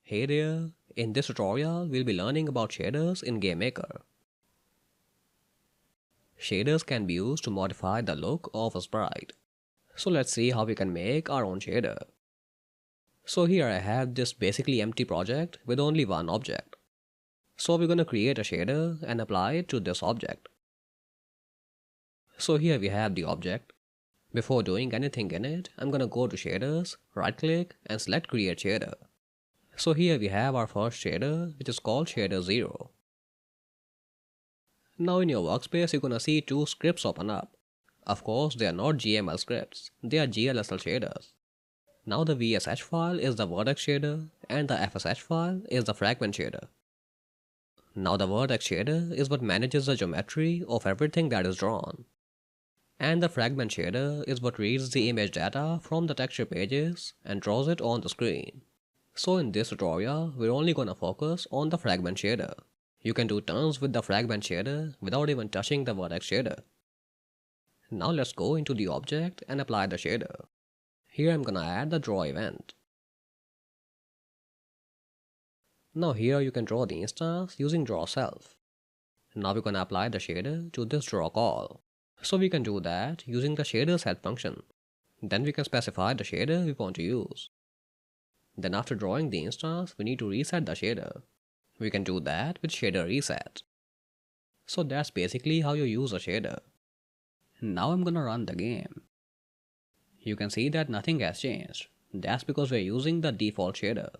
Hey there, in this tutorial we'll be learning about shaders in GameMaker. Shaders can be used to modify the look of a sprite. So let's see how we can make our own shader. So here I have this basically empty project with only one object. So we're gonna create a shader and apply it to this object. So here we have the object. Before doing anything in it, I'm gonna go to shaders, right click and select create shader. So here we have our first shader, which is called shader 0. Now in your workspace you're gonna see two scripts open up. Of course they are not GML scripts, they are GLSL shaders. Now the VSH file is the vertex shader and the FSH file is the fragment shader. Now the vertex shader is what manages the geometry of everything that is drawn. And the fragment shader is what reads the image data from the texture pages and draws it on the screen. So in this tutorial, we're only gonna focus on the fragment shader. You can do tons with the fragment shader without even touching the vertex shader. Now let's go into the object and apply the shader. Here I'm gonna add the draw event. Now here you can draw the instance using draw self. Now we're gonna apply the shader to this draw call. So we can do that using the shader set function. Then we can specify the shader we want to use. Then after drawing the instance, we need to reset the shader. We can do that with shader reset. So that's basically how you use a shader. Now I'm gonna run the game. You can see that nothing has changed. That's because we're using the default shader.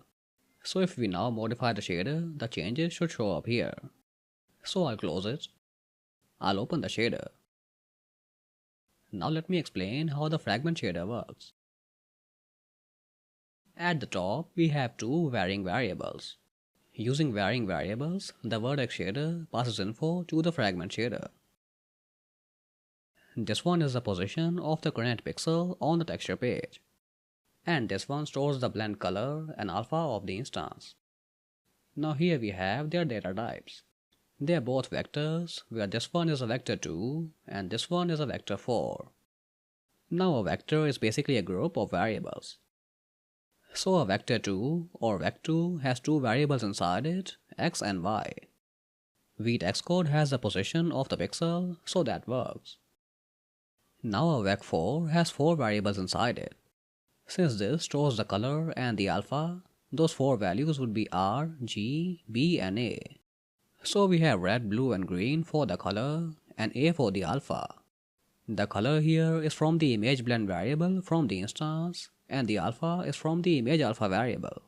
So if we now modify the shader, the changes should show up here. So I'll close it. I'll open the shader. Now let me explain how the fragment shader works. At the top, we have two varying variables. Using varying variables, the vertex shader passes info to the fragment shader. This one is the position of the current pixel on the texture page. And this one stores the blend color and alpha of the instance. Now here we have their data types. They are both vectors, where this one is a vector 2 and this one is a vector 4. Now a vector is basically a group of variables. So a vector 2 or vec2 has two variables inside it, x and y. Xcode has the position of the pixel, so that works. Now a vec4 has four variables inside it. Since this stores the color and the alpha, those four values would be r, g, b and a. So we have red, blue and green for the color and a for the alpha. The color here is from the image blend variable from the instance and the alpha is from the image alpha variable.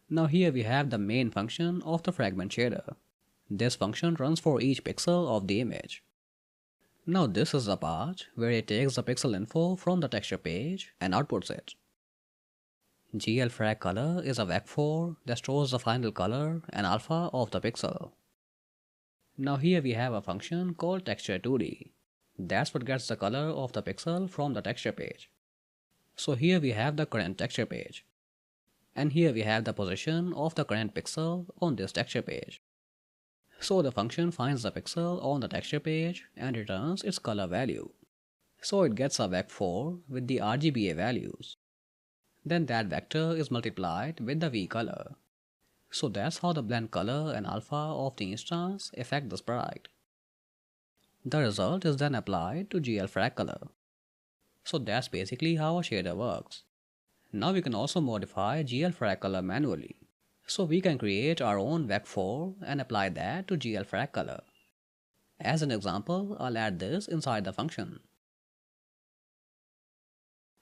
Now here we have the main function of the fragment shader. This function runs for each pixel of the image. Now this is the part where it takes the pixel info from the texture page and outputs it. glFragColor is a vec4 that stores the final color and alpha of the pixel. Now here we have a function called texture2d. That's what gets the color of the pixel from the texture page. So here we have the current texture page. And here we have the position of the current pixel on this texture page. So the function finds the pixel on the texture page and returns its color value. So it gets a vec4 with the RGBA values. Then that vector is multiplied with the V color. So that's how the blend color and alpha of the instance affect the sprite. The result is then applied to glFragColor. So that's basically how a shader works. Now we can also modify glFragColor manually. So we can create our own vec4 and apply that to glFragColor. As an example, I'll add this inside the function.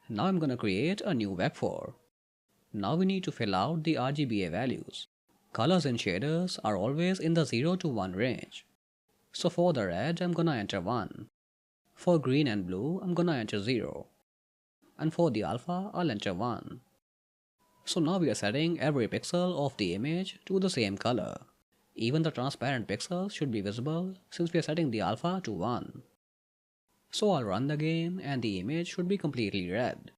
Now I'm gonna create a new vec4. Now we need to fill out the RGBA values. Colors in shaders are always in the 0 to 1 range. So for the red, I'm gonna enter 1. For green and blue, I'm gonna enter 0. And for the alpha, I'll enter 1. So now we are setting every pixel of the image to the same color. Even the transparent pixels should be visible since we are setting the alpha to 1. So I'll run the game and the image should be completely red.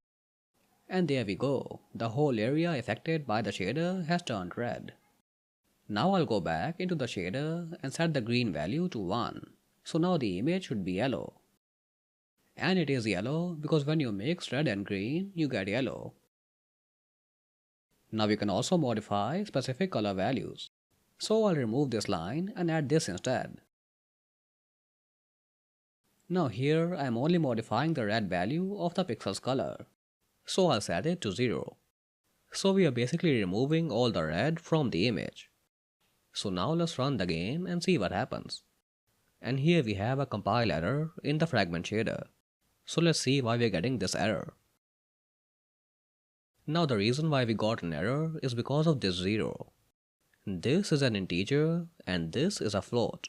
And there we go, the whole area affected by the shader has turned red. Now I'll go back into the shader and set the green value to 1. So now the image should be yellow. And it is yellow because when you mix red and green, you get yellow. Now we can also modify specific color values. So I'll remove this line and add this instead. Now here I'm only modifying the red value of the pixel's color. So I'll set it to 0. So we are basically removing all the red from the image. So now let's run the game and see what happens. And here we have a compile error in the fragment shader. So let's see why we're getting this error. Now the reason why we got an error is because of this 0. This is an integer and this is a float.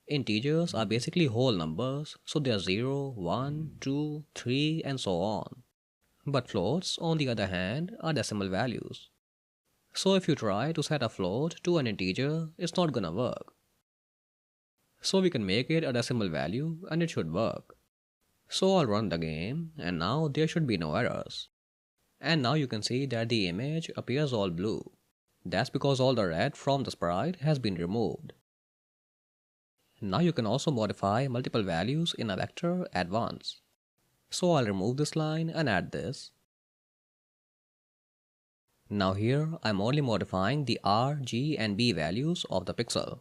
Integers are basically whole numbers, so they are 0, 1, 2, 3 and so on. But floats, on the other hand, are decimal values. So if you try to set a float to an integer, it's not gonna work. So we can make it a decimal value and it should work. So I'll run the game and now there should be no errors. And now you can see that the image appears all blue. That's because all the red from the sprite has been removed. Now you can also modify multiple values in a vector at once. So I'll remove this line and add this. Now here I'm only modifying the R, G and B values of the pixel.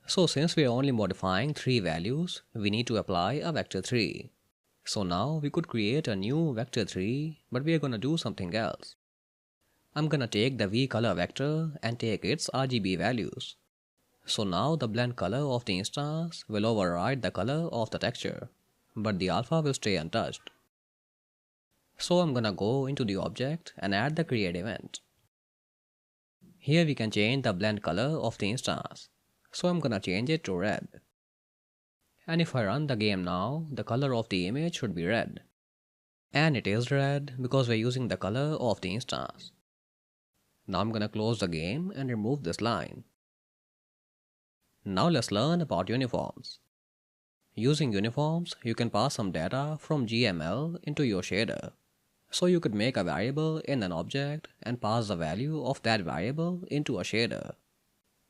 So since we are only modifying 3 values, we need to apply a vector 3. So now we could create a new vector 3, but we are gonna do something else. I'm gonna take the V color vector and take its RGB values. So now the blend color of the instance will override the color of the texture, but the alpha will stay untouched. So I'm gonna go into the object and add the create event. Here we can change the blend color of the instance. So I'm gonna change it to red. And if I run the game now, the color of the image should be red. And it is red because we're using the color of the instance. Now I'm gonna close the game and remove this line. Now let's learn about uniforms. Using uniforms, you can pass some data from GML into your shader. So you could make a variable in an object and pass the value of that variable into a shader.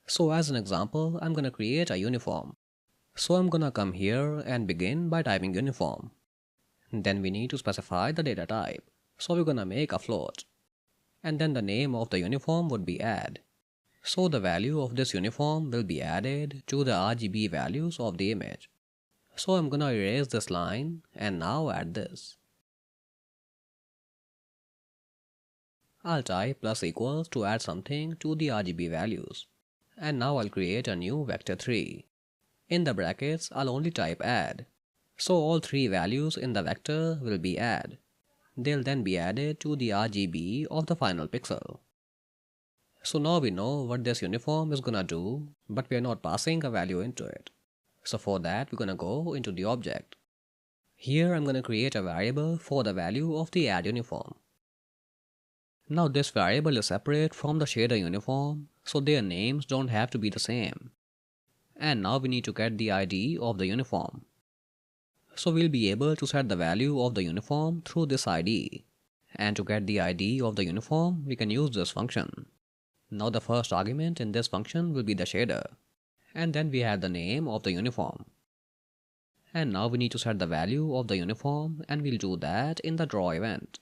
So as an example, I'm gonna create a uniform. So I'm gonna come here and begin by typing uniform. Then we need to specify the data type. So we're gonna make a float. And then the name of the uniform would be add. So the value of this uniform will be added to the RGB values of the image. So I'm gonna erase this line and now add this. I'll type plus equals to add something to the RGB values. And now I'll create a new vector 3. In the brackets, I'll only type add. So all 3 values in the vector will be add. They'll then be added to the RGB of the final pixel. So now we know what this uniform is gonna do, but we are not passing a value into it. So for that, we're gonna go into the object. Here I'm gonna create a variable for the value of the add uniform. Now this variable is separate from the shader uniform, so their names don't have to be the same. And now we need to get the ID of the uniform. So we'll be able to set the value of the uniform through this ID. And to get the ID of the uniform, we can use this function. Now the first argument in this function will be the shader. And then we have the name of the uniform. And now we need to set the value of the uniform, and we'll do that in the draw event.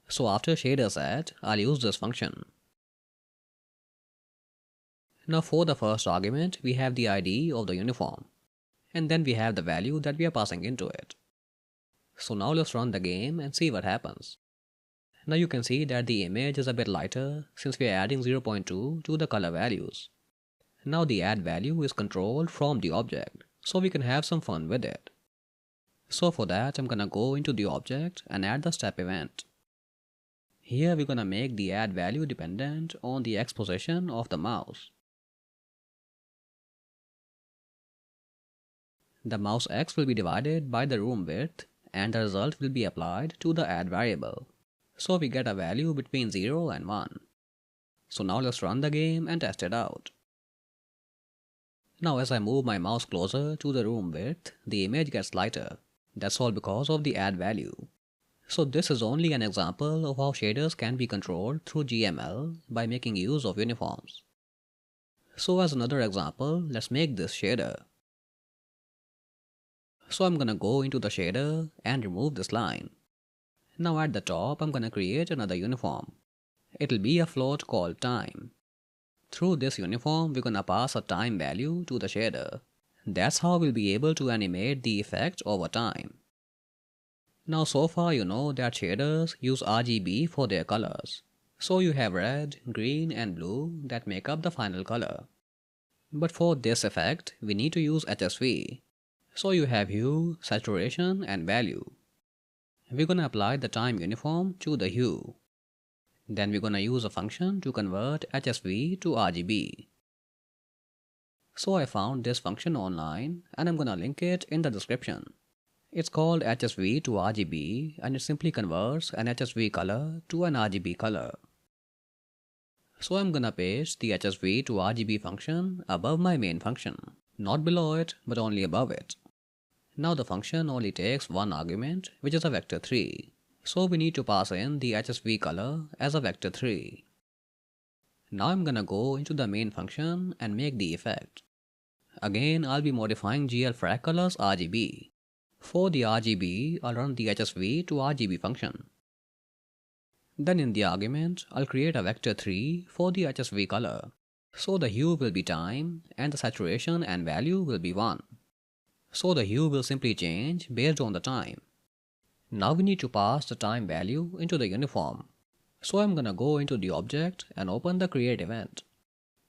So after shader set, I'll use this function. Now for the first argument, we have the ID of the uniform. And then we have the value that we are passing into it. So now let's run the game and see what happens. Now you can see that the image is a bit lighter since we are adding 0.2 to the color values. Now the add value is controlled from the object, so we can have some fun with it. So for that, I'm gonna go into the object and add the step event. Here we're gonna make the add value dependent on the X position of the mouse. The mouse X will be divided by the room width and the result will be applied to the add variable. So we get a value between 0 and 1. So now let's run the game and test it out. Now as I move my mouse closer to the room width, the image gets lighter. That's all because of the add value. So this is only an example of how shaders can be controlled through GML by making use of uniforms. So as another example, let's make this shader. So I'm gonna go into the shader and remove this line. Now at the top, I'm gonna create another uniform. It'll be a float called time. Through this uniform, we're gonna pass a time value to the shader. That's how we'll be able to animate the effect over time. Now so far you know that shaders use RGB for their colors. So you have red, green and blue that make up the final color. But for this effect, we need to use HSV. So you have hue, saturation and value. We're gonna apply the time uniform to the hue. Then we're gonna use a function to convert HSV to RGB. So I found this function online and I'm gonna link it in the description. It's called HSV to RGB and it simply converts an HSV color to an RGB color. So I'm gonna paste the HSV to RGB function above my main function. Not below it, but only above it. Now the function only takes one argument, which is a vector 3. So we need to pass in the HSV color as a vector 3. Now I'm gonna go into the main function and make the effect. Again, I'll be modifying GL_frag_colors RGB. For the RGB, I'll run the HSV to RGB function. Then in the argument, I'll create a vector 3 for the HSV color. So the hue will be time and the saturation and value will be 1. So the hue will simply change based on the time. Now we need to pass the time value into the uniform. So I'm gonna go into the object and open the create event.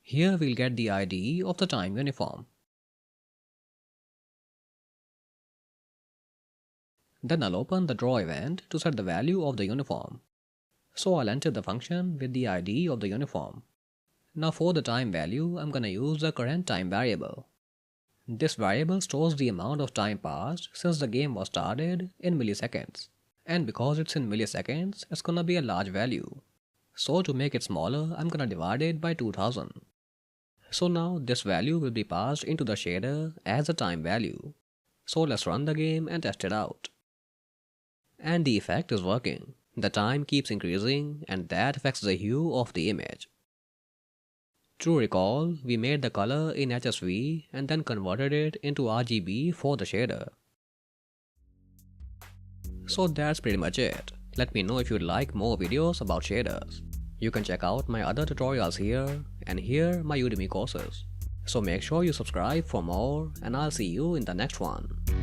Here we'll get the ID of the time uniform. Then I'll open the draw event to set the value of the uniform. So I'll enter the function with the ID of the uniform. Now for the time value, I'm gonna use the current time variable. This variable stores the amount of time passed since the game was started in milliseconds. And because it's in milliseconds, it's gonna be a large value. So to make it smaller, I'm gonna divide it by 2000. So now this value will be passed into the shader as a time value. So let's run the game and test it out. And the effect is working. The time keeps increasing and that affects the hue of the image. To recall, we made the color in HSV and then converted it into RGB for the shader. So that's pretty much it. Let me know if you'd like more videos about shaders. You can check out my other tutorials here and here my Udemy courses. So make sure you subscribe for more and I'll see you in the next one.